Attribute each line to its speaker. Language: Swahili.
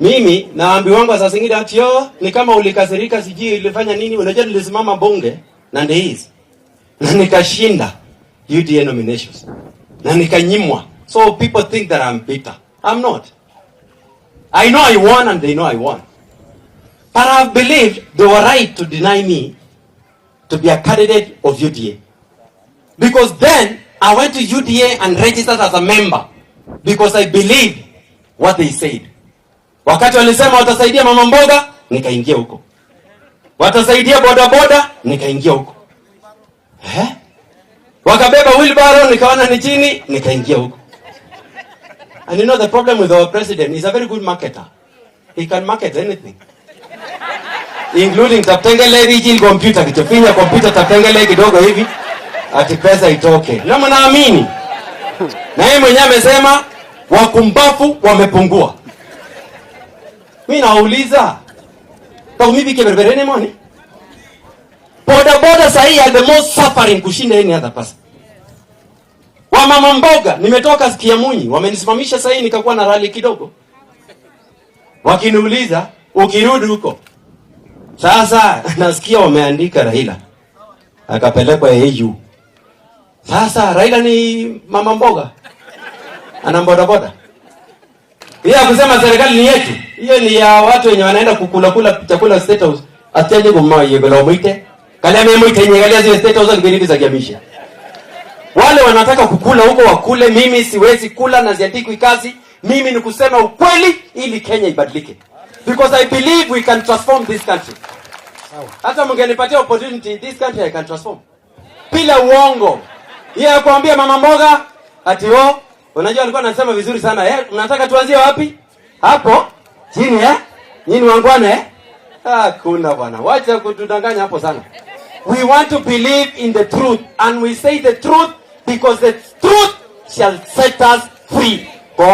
Speaker 1: Mimi naambiwa saa zingine ati ni kama ulikasirika sijui ulifanya nini. Unajua nilisimama bunge na ndeizi na nikashinda UDA nominations na nikanyimwa. So people think that I'm bitter. I'm not. I know I won and they know I won. But I believed they were right to deny me to be a candidate of UDA. Because then I went to UDA and registered as a member because I believed what they said. Wakati walisema watasaidia mama mboga, nikaingia huko. Watasaidia boda boda, nikaingia huko. Wakabeba wheelbarrow, nikaona ni chini, nikaingia huko. And you know the problem with our president, he's a very good marketer. He can market anything. Including taptengele digital computer, kichofinya computer taptengele kidogo hivi, ati pesa itoke. Na mnaamini? Na yeye mwenyewe amesema wakumbafu wamepungua. Mimi nauliza, kwa mimi keberberene money? Boda boda sahi are the most suffering kushinda any other person. Wa mama mboga, nimetoka Kiamunyi, wamenisimamisha sahi nikakuwa na rally kidogo. Wakiniuliza, ukirudi huko. Sasa nasikia wameandika Raila. Akapelekwa AU. Sasa Raila ni mama mboga. Ana boda boda. Hiyo kusema serikali ni yetu. Hiyo ni ya watu wenye wanaenda kukula chakula State House. Atiaje gomma yebela muite. Kale muite nyegalia zile State House ngibiri za kiamisha. Wale wanataka kukula huko wakule, mimi siwezi kula na ziandikwi kazi. Mimi ni kusema ukweli ili Kenya ibadilike. Because I believe we can transform this country. Hata mngenipatia opportunity, this country I can transform. Bila uongo. Yeye kuambia mama mboga ati unajua alikuwa anasema vizuri sana unataka tuanzie wapi? Hapo chini Nyinyi wangwana kuna bwana. Wacha kutudanganya hapo sana. We want to believe in the truth and we say the truth because the truth shall set us free.